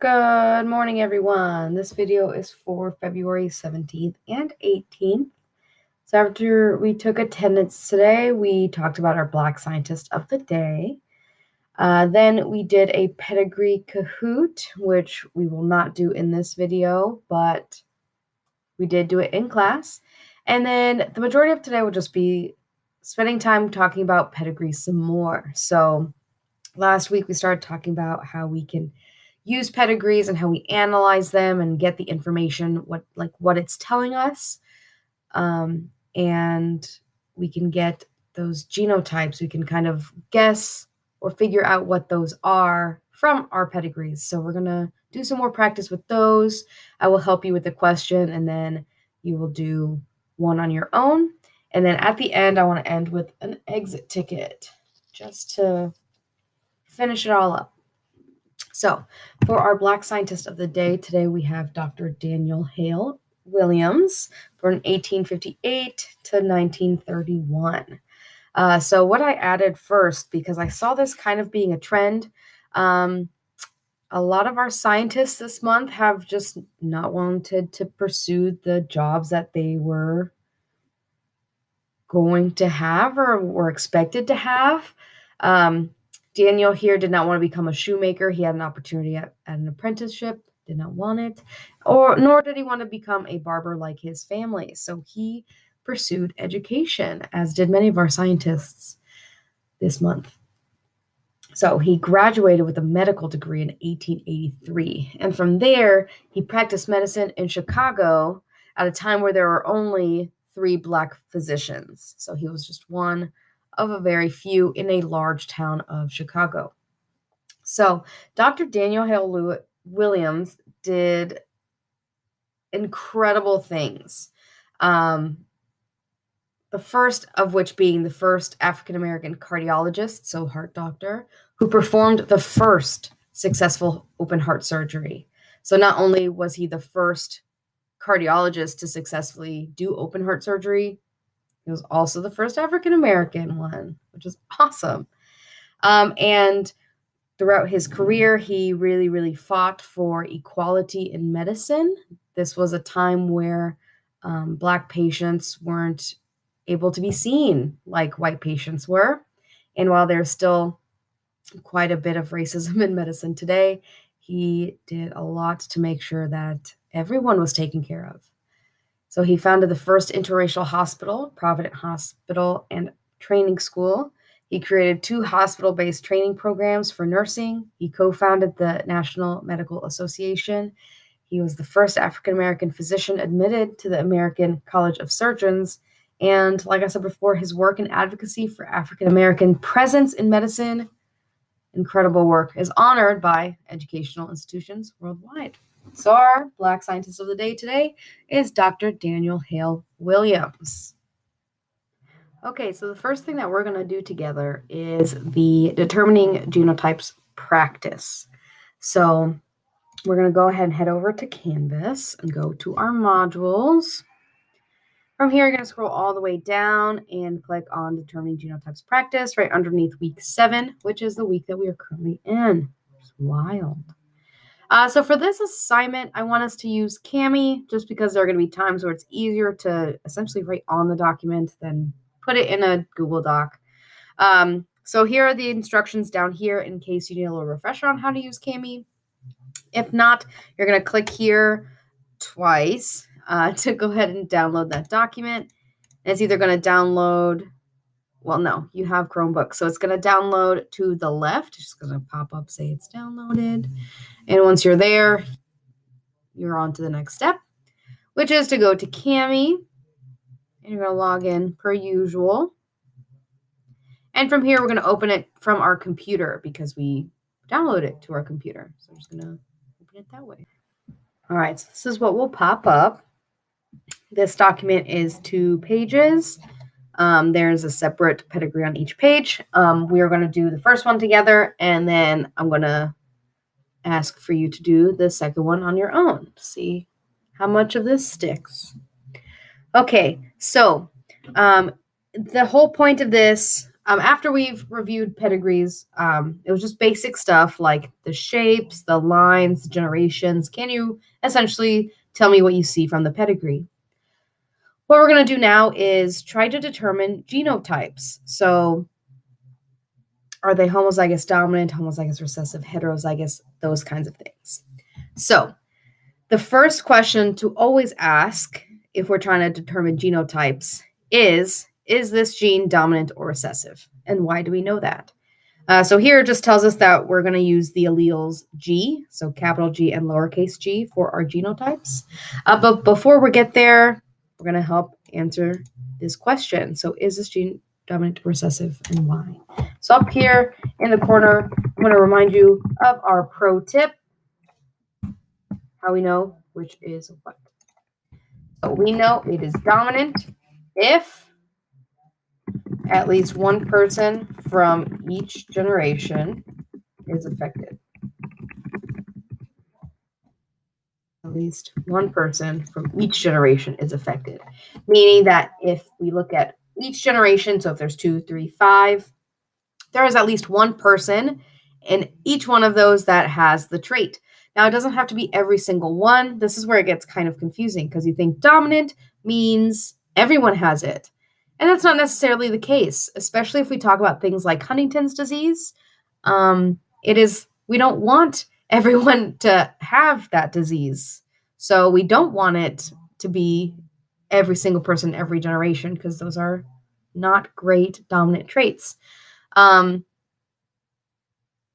Good morning, everyone. This video is for February 17th and 18th. So after we took attendance today, we talked about our Black Scientist of the Day. Then we did a pedigree Kahoot, which we will not do in this video, but we did do it in class. And then the majority of today will just be spending time talking about pedigree some more. So last week we started talking about how we can use pedigrees and how we analyze them and get the information, what it's telling us. And we can get those genotypes. We can kind of guess or figure out what those are from our pedigrees. So we're going to do some more practice with those. I will help you with the question, and then you will do one on your own. And then at the end, I want to end with an exit ticket just to finish it all up. So for our Black Scientist of the Day, today we have Dr. Daniel Hale Williams from 1858 to 1931. So what I added first, because I saw this kind of being a trend, a lot of our scientists this month have just not wanted to pursue the jobs that they were going to have or were expected to have. Daniel here did not want to become a shoemaker. He had an opportunity at an apprenticeship, did not want it, nor did he want to become a barber like his family. So he pursued education, as did many of our scientists this month. So he graduated with a medical degree in 1883. And from there, he practiced medicine in Chicago at a time where there were only 3 Black physicians. So he was just one of a very few in a large town of Chicago. So Dr. Daniel Hale Williams did incredible things. The first of which being the first African-American cardiologist, so heart doctor, who performed the first successful open heart surgery. So not only was he the first cardiologist to successfully do open heart surgery, he was also the first African-American one, which is awesome. And throughout his career, he really, really fought for equality in medicine. This was a time where Black patients weren't able to be seen like white patients were. And while there's still quite a bit of racism in medicine today, he did a lot to make sure that everyone was taken care of. So he founded the first interracial hospital, Providence Hospital and Training School. He created 2 hospital-based training programs for nursing. He co-founded the National Medical Association. He was the first African-American physician admitted to the American College of Surgeons. And like I said before, his work and advocacy for African-American presence in medicine, incredible work, is honored by educational institutions worldwide. So our Black Scientist of the Day today is Dr. Daniel Hale Williams. Okay, so the first thing that we're going to do together is the determining genotypes practice. So we're going to go ahead and head over to Canvas and go to our modules. From here, you're going to scroll all the way down and click on determining genotypes practice right underneath week 7, which is the week that we are currently in. It's wild. So for this assignment, I want us to use ICYMI just because there are going to be times where it's easier to essentially write on the document than put it in a Google Doc. So here are the instructions down here in case you need a little refresher on how to use ICYMI. If not, you're going to click here twice to go ahead and download that document. And it's either going to download, well, no, you have Chromebook. So it's going to download to the left. It's just going to pop up, say it's downloaded. And once you're there, you're on to the next step, which is to go to ICYMI. And you're going to log in per usual. And from here, we're going to open it from our computer because we download it to our computer. So I'm just going to open it that way. All right, so this is what will pop up. This document is 2 pages. There's a separate pedigree on each page. We are going to do the first one together, and then I'm going to ask for you to do the second one on your own to see how much of this sticks. Okay, so the whole point of this After we've reviewed pedigrees, it was just basic stuff like the shapes, the lines, the generations. Can you essentially tell me what you see from the pedigree? What we're going to do now is try to determine genotypes. So are they homozygous dominant, homozygous recessive, heterozygous, those kinds of things. So the first question to always ask if we're trying to determine genotypes is this gene dominant or recessive? And why do we know that? So here it just tells us that we're going to use the alleles G, so capital G and lowercase g for our genotypes. But before we get there, we're going to help answer this question. So is this gene dominant or recessive and why? So up here in the corner, I'm going to remind you of our pro tip, how we know which is what. So we know it is dominant if at least one person from each generation is affected. At least one person from each generation is affected. Meaning that if we look at each generation, so if there's 2, 3, 5, there is at least one person in each one of those that has the trait. Now, it doesn't have to be every single one. This is where it gets kind of confusing because you think dominant means everyone has it. And that's not necessarily the case, especially if we talk about things like Huntington's disease. We don't want everyone to have that disease. So we don't want it to be every single person, every generation, because those are not great dominant traits.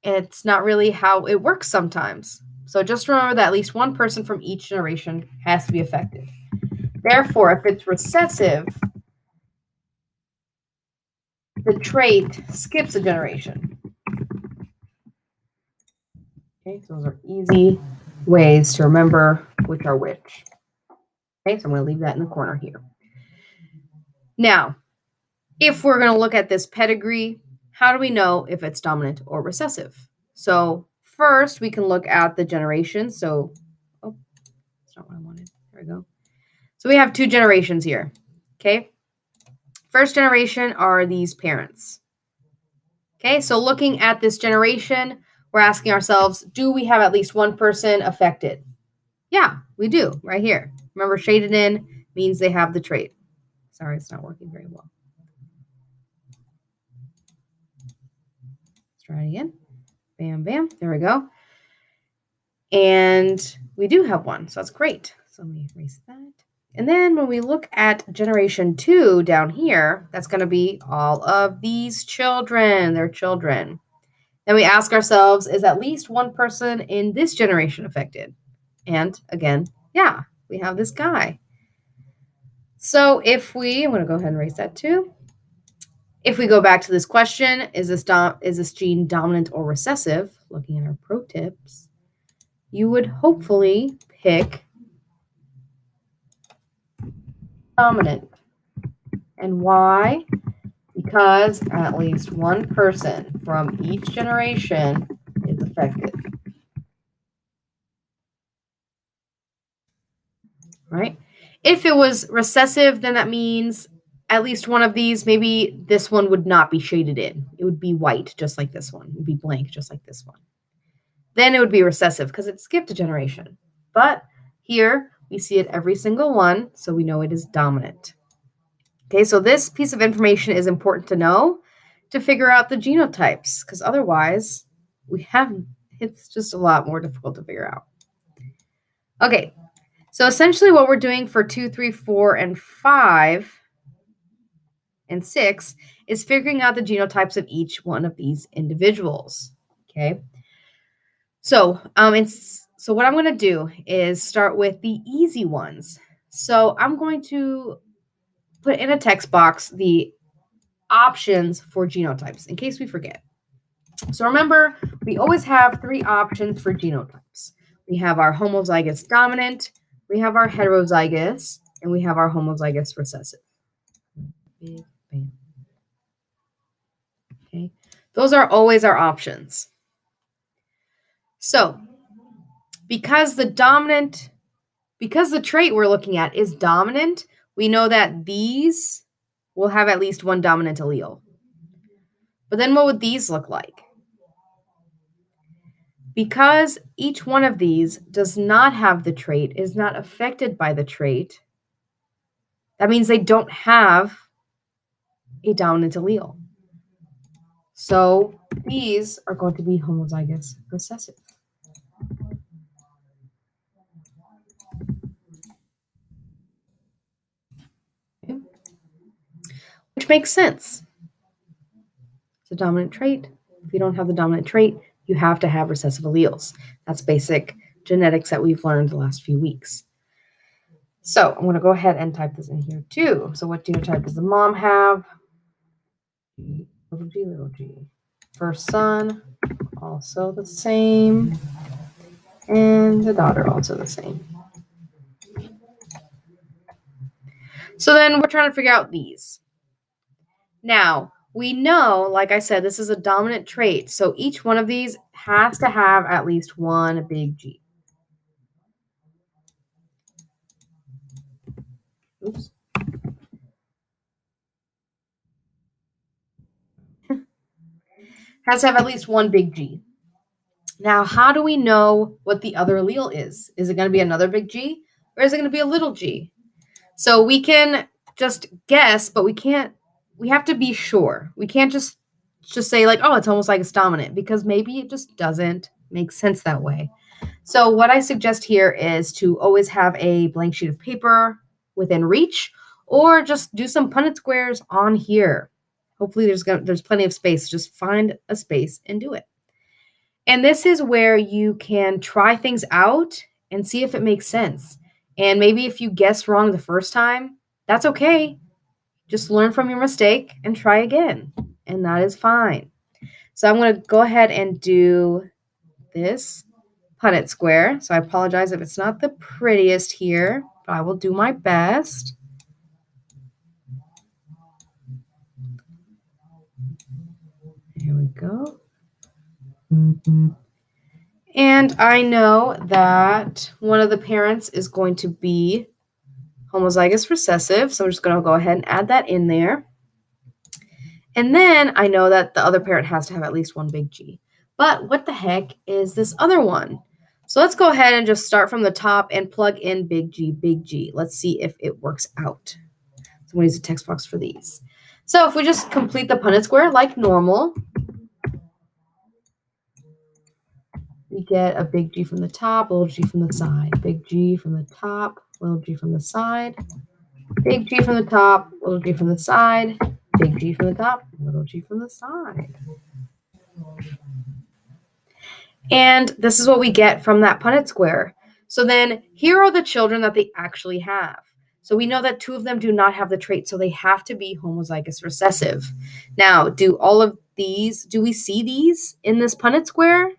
It's not really how it works sometimes. So just remember that at least one person from each generation has to be affected. Therefore, if it's recessive, the trait skips a generation. Okay, so those are easy ways to remember which are which. Okay, so I'm going to leave that in the corner here. Now, if we're going to look at this pedigree, how do we know if it's dominant or recessive? So first, we can look at the generation. So, oh, that's not what I wanted. There we go. So we have 2 generations here. Okay. First generation are these parents. Okay, so looking at this generation, we're asking ourselves, do we have at least one person affected? Yeah, we do, right here. Remember, shaded in means they have the trait. Sorry, it's not working very well. Let's try it again. Bam, bam. There we go. And we do have one, so that's great. So let me erase that. And then when we look at generation 2 down here, that's going to be all of these children, their children. Then we ask ourselves, is at least one person in this generation affected? And again, yeah, we have this guy. So I'm going to go ahead and erase that too. If we go back to this question, is this gene dominant or recessive? Looking at our pro tips, you would hopefully pick dominant. And why? Because at least one person from each generation is affected. Right? If it was recessive, then that means at least one of these, maybe this one would not be shaded in. It would be white, just like this one. It would be blank, just like this one. Then it would be recessive because it skipped a generation. But here, we see it every single one, so we know it is dominant. Okay, so this piece of information is important to know to figure out the genotypes, because otherwise, it's just a lot more difficult to figure out. Okay, so essentially what we're doing for 2, 3, 4, and 5 and 6 is figuring out the genotypes of each one of these individuals. Okay, so so what I'm going to do is start with the easy ones. So I'm going to put in a text box the options for genotypes in case we forget. So remember, we always have 3 options for genotypes. We have our homozygous dominant, we have our heterozygous, and we have our homozygous recessive. Bam. Okay, those are always our options. So because the trait we're looking at is dominant, we know that these will have at least one dominant allele. But then what would these look like? Because each one of these does not have the trait, is not affected by the trait, that means they don't have a dominant allele. So these are going to be homozygous recessive. Okay. Which makes sense. It's a dominant trait. If you don't have the dominant trait, you have to have recessive alleles. That's basic genetics that we've learned the last few weeks. So I'm going to go ahead and type this in here too. So what genotype does the mom have? Little g, little g. First son, also the same. And the daughter, also the same. So then we're trying to figure out these. Now, we know, like I said, this is a dominant trait. So each one of these has to have at least one big G. Oops. Has to have at least one big G. Now, how do we know what the other allele is? Is it going to be another big G or is it going to be a little g? So we can just guess, but we have to be sure. We can't just say like, oh, it's homozygous dominant, because maybe it just doesn't make sense that way. So what I suggest here is to always have a blank sheet of paper within reach, or just do some Punnett squares on here. Hopefully there's plenty of space. Just find a space and do it. And this is where you can try things out and see if it makes sense. And maybe if you guess wrong the first time, that's okay. Just learn from your mistake and try again. And that is fine. So I'm going to go ahead and do this Punnett square. So I apologize if it's not the prettiest here, but I will do my best. Here we go. And I know that one of the parents is going to be homozygous recessive, so I'm just going to go ahead and add that in there. And then I know that the other parent has to have at least one big G. But what the heck is this other one? So let's go ahead and just start from the top and plug in big G, big G. Let's see if it works out. So I'm going to use a text box for these. So if we just complete the Punnett square like normal, we get a big G from the top, little g from the side, big G from the top, little g from the side, big G from the top, little g from the side, big G from the top, little g from the side. And this is what we get from that Punnett square. So then here are the children that they actually have. So we know that two of them do not have the trait, so they have to be homozygous recessive. Now, do we see these in this Punnett square?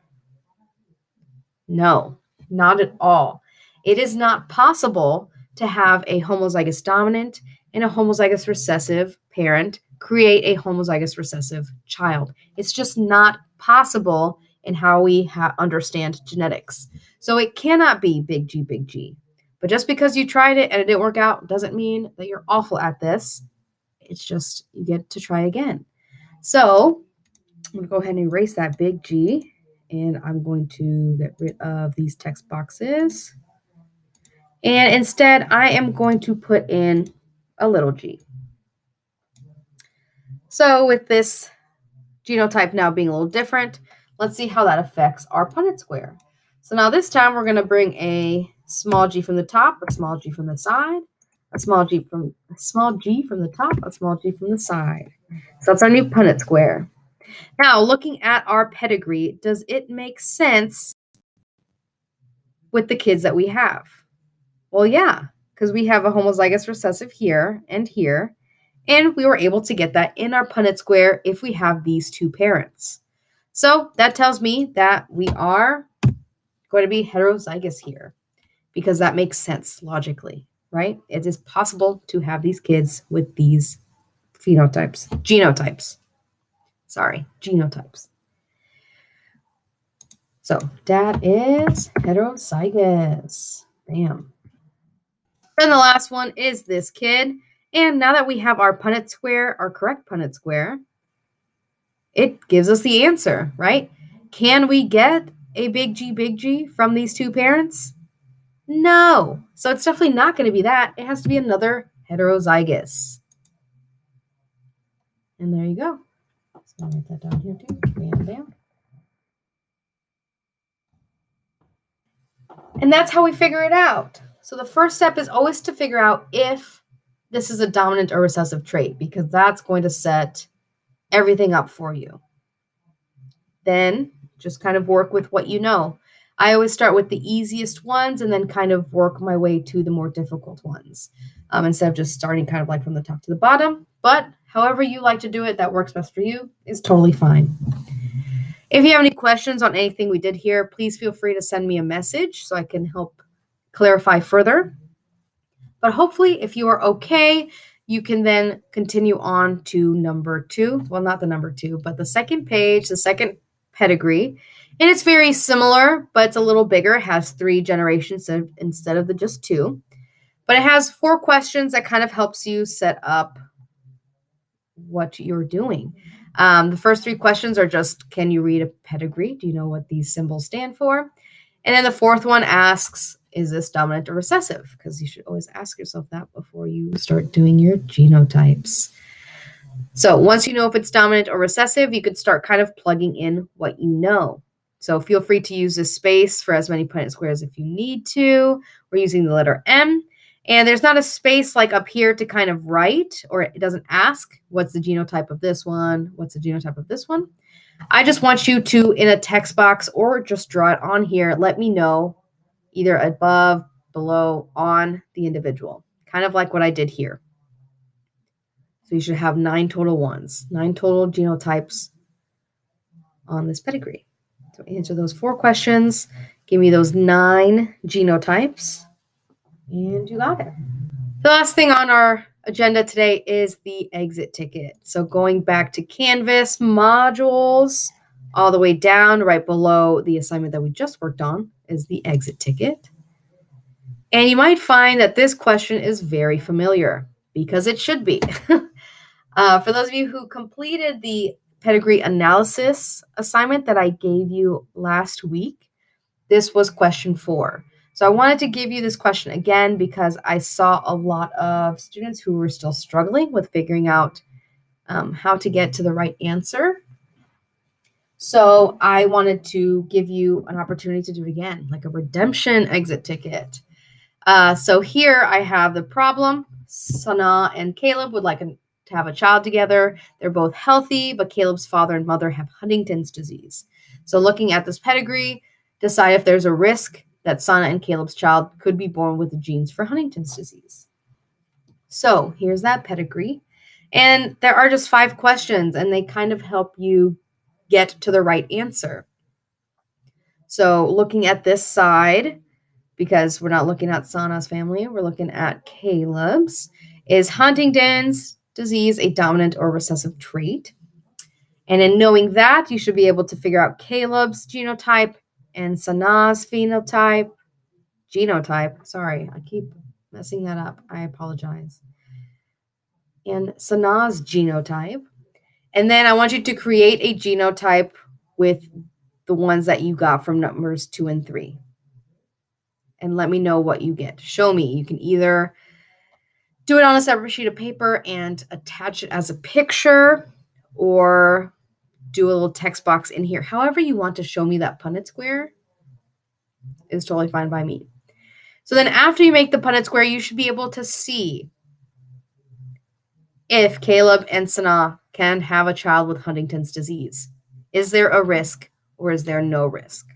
No, not at all. It is not possible to have a homozygous dominant and a homozygous recessive parent create a homozygous recessive child. It's just not possible in how we understand genetics. So it cannot be big G, big G. But just because you tried it and it didn't work out doesn't mean that you're awful at this. It's just you get to try again. So I'm going to go ahead and erase that big G. And I'm going to get rid of these text boxes. And instead, I am going to put in a little g. So with this genotype now being a little different, let's see how that affects our Punnett square. So now this time we're going to bring a small g from the top, a small g from the side, a small g from the top, a small g from the side. So that's our new Punnett square. Now, looking at our pedigree, does it make sense with the kids that we have? Well, yeah, because we have a homozygous recessive here, and we were able to get that in our Punnett square if we have these two parents. So that tells me that we are going to be heterozygous here, because that makes sense logically, right? It is possible to have these kids with these genotypes. So dad is heterozygous. Bam. And the last one is this kid. And now that we have our Punnett square, our correct Punnett square, it gives us the answer, right? Can we get a big G from these two parents? No. So it's definitely not going to be that. It has to be another heterozygous. And there you go. So I'll write that down here too. Bam, bam. And that's how we figure it out. So the first step is always to figure out if this is a dominant or recessive trait, because that's going to set everything up for you. Then just kind of work with what you know. I always start with the easiest ones and then kind of work my way to the more difficult ones, instead of just starting kind of like from the top to the bottom. But however you like to do it, that works best for you, is totally fine. If you have any questions on anything we did here, please feel free to send me a message so I can help clarify further. But hopefully, if you are okay, you can then continue on to number 2. Well, not the number 2, but the second page, the second pedigree. And it's very similar, but it's a little bigger. It has 3 generations instead of the just 2. But it has 4 questions that kind of helps you set up what you're doing. The first 3 questions are just, can you read a pedigree? Do you know what these symbols stand for? And then the 4th one asks, is this dominant or recessive? Because you should always ask yourself that before you start doing your genotypes. So once you know if it's dominant or recessive, you could start kind of plugging in what you know. So feel free to use this space for as many Punnett squares if you need to. We're using the letter M. And there's not a space like up here to kind of write, or it doesn't ask, what's the genotype of this one? What's the genotype of this one? I just want you to, in a text box or just draw it on here, let me know either above, below, on the individual, kind of like what I did here. So you should have 9 total ones, 9 total genotypes on this pedigree. So answer those 4 questions, give me those 9 genotypes, and you got it. The last thing on our agenda today is the exit ticket. So going back to Canvas modules, all the way down right below the assignment that we just worked on is the exit ticket. And you might find that this question is very familiar, because it should be. For those of you who completed the pedigree analysis assignment that I gave you last week, this was question 4. So I wanted to give you this question again because I saw a lot of students who were still struggling with figuring out how to get to the right answer. So I wanted to give you an opportunity to do it again, like a redemption exit ticket. So here I have the problem. Sana and Caleb would like to have a child together. They're both healthy, but Caleb's father and mother have Huntington's disease. So looking at this pedigree, decide if there's a risk that Sana and Caleb's child could be born with the genes for Huntington's disease. So here's that pedigree. And there are just 5 questions, and they kind of help you get to the right answer. So looking at this side, because we're not looking at Sana's family, we're looking at Caleb's. Is Huntington's disease a dominant or recessive trait? And in knowing that, you should be able to figure out Caleb's genotype and Sana's genotype. Sorry, I keep messing that up. I apologize. And Sana's genotype. And then I want you to create a genotype with the ones that you got from numbers 2 and 3. And let me know what you get. Show me. You can either do it on a separate sheet of paper and attach it as a picture, or do a little text box in here. However you want to show me that Punnett square is totally fine by me. So then after you make the Punnett square, you should be able to see if Caleb and Sana can have a child with Huntington's disease. Is there a risk or is there no risk?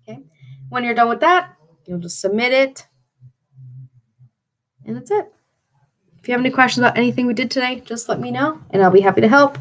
Okay. When you're done with that, you'll just submit it. And that's it. If you have any questions about anything we did today, just let me know and I'll be happy to help.